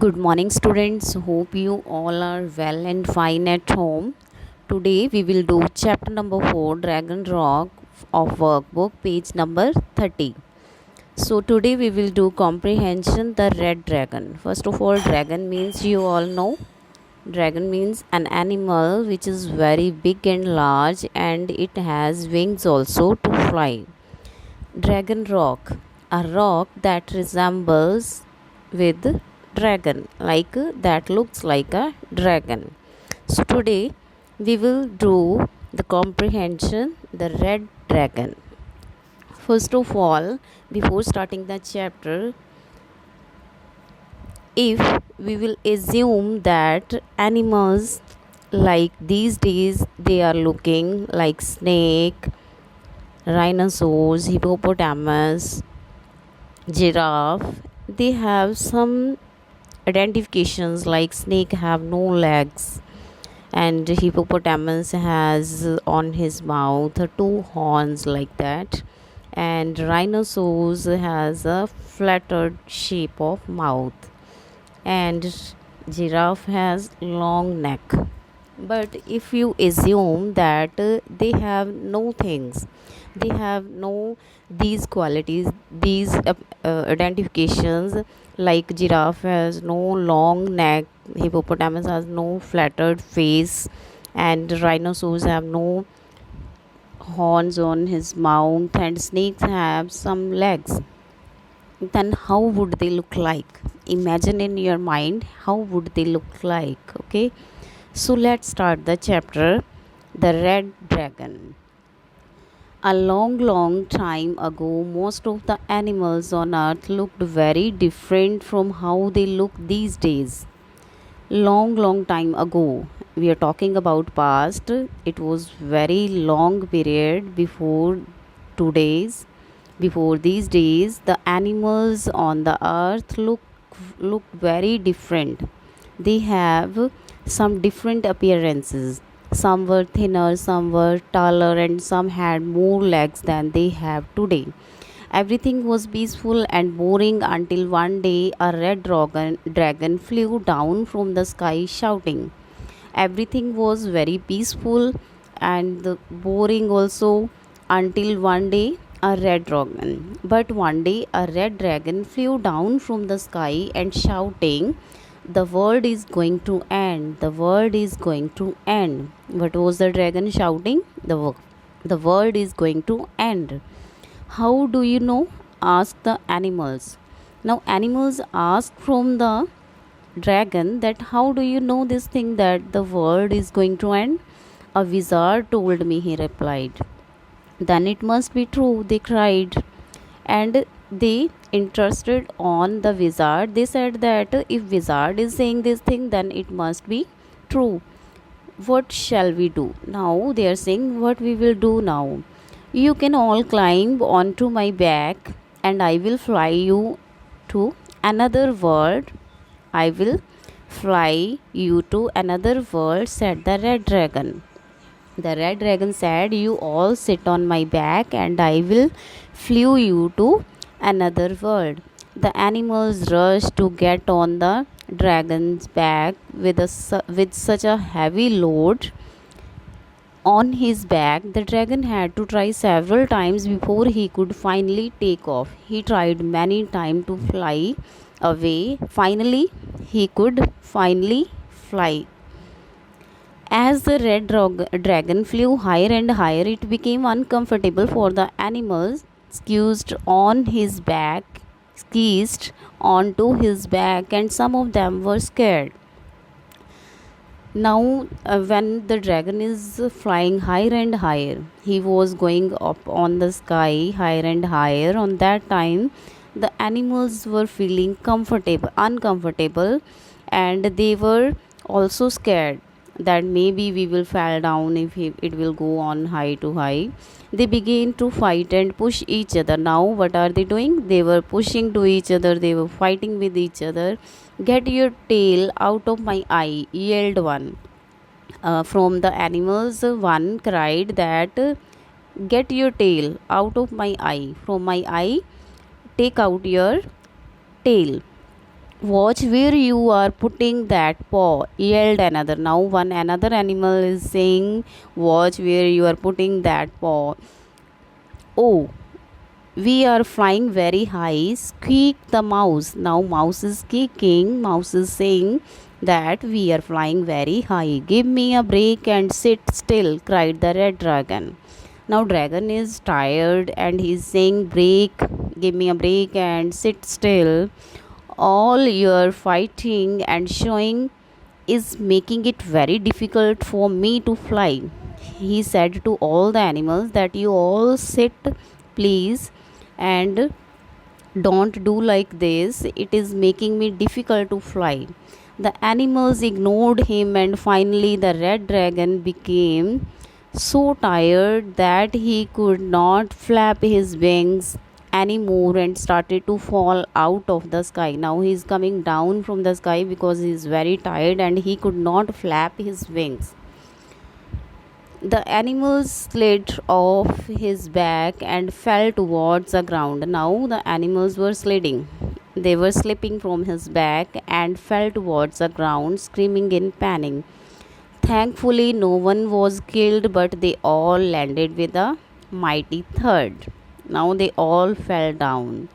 Good morning, students. Hope you all are well and fine at home. Today we will do chapter number 4, Dragon Rock of workbook, page number 30. So, today we will do comprehension the red dragon. First of all, dragon means you all know. Dragon means an animal which is very big and large and it has wings also to fly. Dragon rock, a rock that resembles with dragon, like that looks like a dragon. So today we will do the comprehension the red dragon. First of all, before starting the chapter, if we will assume that animals like these days they are looking like snake, rhinoceros, hippopotamus, giraffe, they have some identifications like snake have no legs and hippopotamus has on his mouth two horns like that, and rhinoceros has a flattered shape of mouth, and giraffe has long neck. But if you assume that they have no things, they have no these qualities, these identifications, like giraffe has no long neck, hippopotamus has no flattered face, and rhinoceros have no horns on his mouth, and snakes have some legs, then how would they look like? Imagine in your mind how would they look like. Okay, so let's start the chapter the red dragon. A long, long time ago, most of the animals on earth looked very different from how they look these days. Long, long time ago, we are talking about past. It was very long period today's before these days. The animals on the earth look very different. They have some different appearances. Some were thinner, some were taller, and some had more legs than they have today. Everything was peaceful and boring until one day a red dragon flew down from the sky shouting. Everything was very peaceful and boring also until one day a red dragon. But one day a red dragon flew down from the sky and shouting, the world is going to end, the world is going to end. What was the dragon shouting? The world is going to end. How do you know? Asked the animals. Now animals asked from the dragon that how do you know this thing that the world is going to end? A wizard told me, he replied. Then it must be true, they cried. And they interested on the wizard. They said that if wizard is saying this thing, then it must be true. What shall we do? Now they are saying what we will do now. You can all climb onto my back and I will fly you to another world. I will fly you to another world, said the red dragon. The red dragon said, you all sit on my back and I will flew you to another world. The animals rushed to get on the dragon's back with such a heavy load on his back. The dragon had to try several times before he could finally take off. He tried many times to fly away. Finally, he could finally fly. As the dragon flew higher and higher, it became uncomfortable for the animals squeezed onto his back, and some of them were scared. Now, when the dragon is flying higher and higher, he was going up on the sky higher and higher. On that time, the animals were feeling uncomfortable, and they were also scared that maybe we will fall down if it will go on high to high. They began to fight and push each other. Now what are they doing? They were pushing to each other, they were fighting with each other. Get your tail out of my eye, yelled one. From the animals, one cried that, get your tail out of my eye, from my eye take out your tail. Watch where you are putting that paw, yelled another. Now one another animal is saying, watch where you are putting that paw. Oh, we are flying very high, squeaked the mouse. Now mouse is squeaking, mouse is saying that we are flying very high. Give me a break and sit still, cried the red dragon. Now dragon is tired and he's saying, break, give me a break and sit still. All your fighting and showing is making it very difficult for me to fly. He said to all the animals that you all sit please and don't do like this, it is making me difficult to fly. The animals ignored him, and finally the red dragon became so tired that he could not flap his wings anymore and started to fall out of the sky. Now he is coming down from the sky because he is very tired and he could not flap his wings. The animal slid off his back and fell towards the ground. Now the animals were sliding. They were slipping from his back and fell towards the ground, screaming in panic. Thankfully, no one was killed, but they all landed with a mighty thud. Now they all fell down.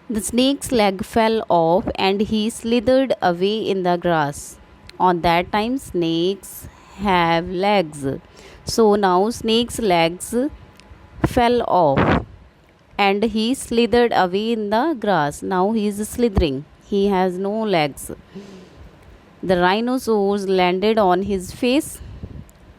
The snake's leg fell off and he slithered away in the grass. On that time, snakes have legs. So now snake's legs fell off and he slithered away in the grass. Now he is slithering. He has no legs. The rhinoceros landed on his face.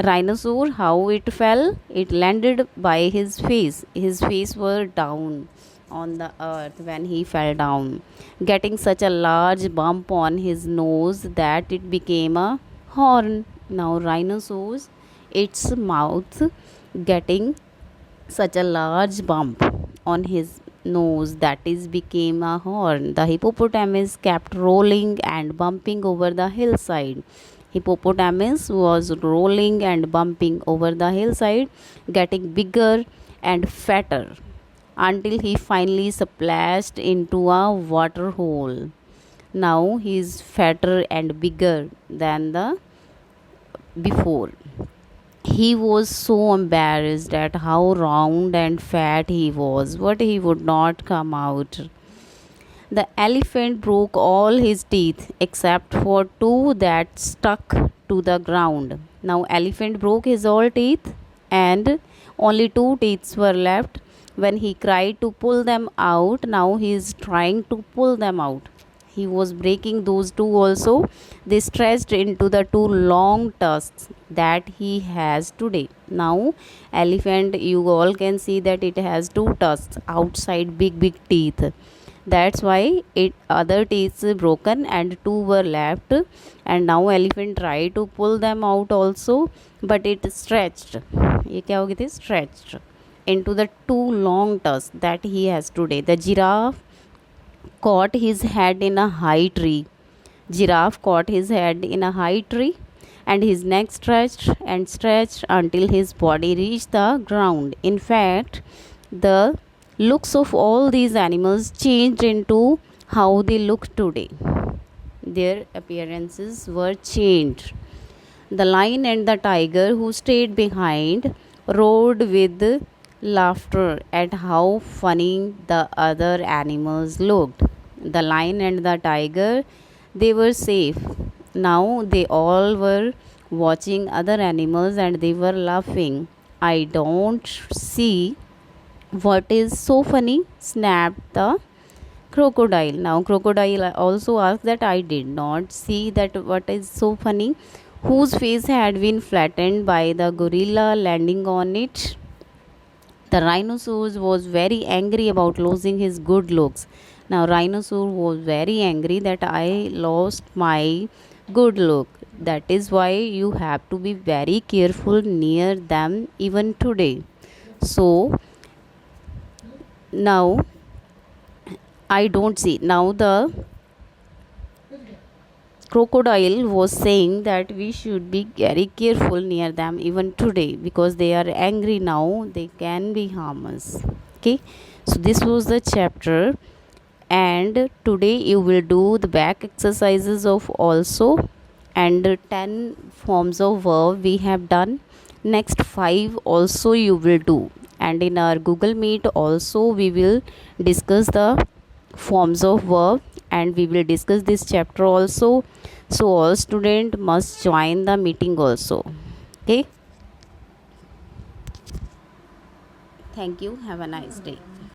Rhinoceros, how it fell? It landed by his face. His face were down on the earth when he fell down, getting such a large bump on his nose that it became a horn. Now rhinoceros, its mouth getting such a large bump on his nose that is became a horn. The hippopotamus kept rolling and bumping over the hillside. Hippopotamus was rolling and bumping over the hillside, getting bigger and fatter until he finally splashed into a water hole. Now he is fatter and bigger than the before. He was so embarrassed at how round and fat he was, but he would not come out. The elephant broke all his teeth except for two that stuck to the ground. Now elephant broke his all teeth and only two teeth were left. When he tried to pull them out, now he is trying to pull them out. He was breaking those two also. They stretched into the two long tusks that he has today. Now elephant, you all can see that it has two tusks outside, big teeth. That's why it other teeth broken and two were left, and now elephant tried to pull them out also, but it stretched. ये क्या हो गई थी? Stretched into the two long tusks that he has today. The giraffe caught his head in a high tree. Giraffe caught his head in a high tree, and his neck stretched and stretched until his body reached the ground. In fact, the looks of all these animals changed into how they look today. Their appearances were changed. The lion and the tiger, who stayed behind, roared with laughter at how funny the other animals looked. The lion and the tiger, they were safe. Now they all were watching other animals and they were laughing. I don't see what is so funny, snapped the crocodile. Now crocodile also asked that I did not see that what is so funny, whose face had been flattened by the gorilla landing on it. The rhinoceros was very angry about losing his good looks. Now rhinoceros was very angry that I lost my good look. That is why you have to be very careful near them even today. So now I don't see. Now the crocodile was saying that we should be very careful near them even today because they are angry now. They can be harm us. Okay. So this was the chapter, and today you will do the back exercises of also, and 10 forms of verb we have done. Next 5 also you will do, and in our Google Meet also we will discuss the forms of verb, and we will discuss this chapter also. So all student must join the meeting also. Okay, thank you, have a nice day.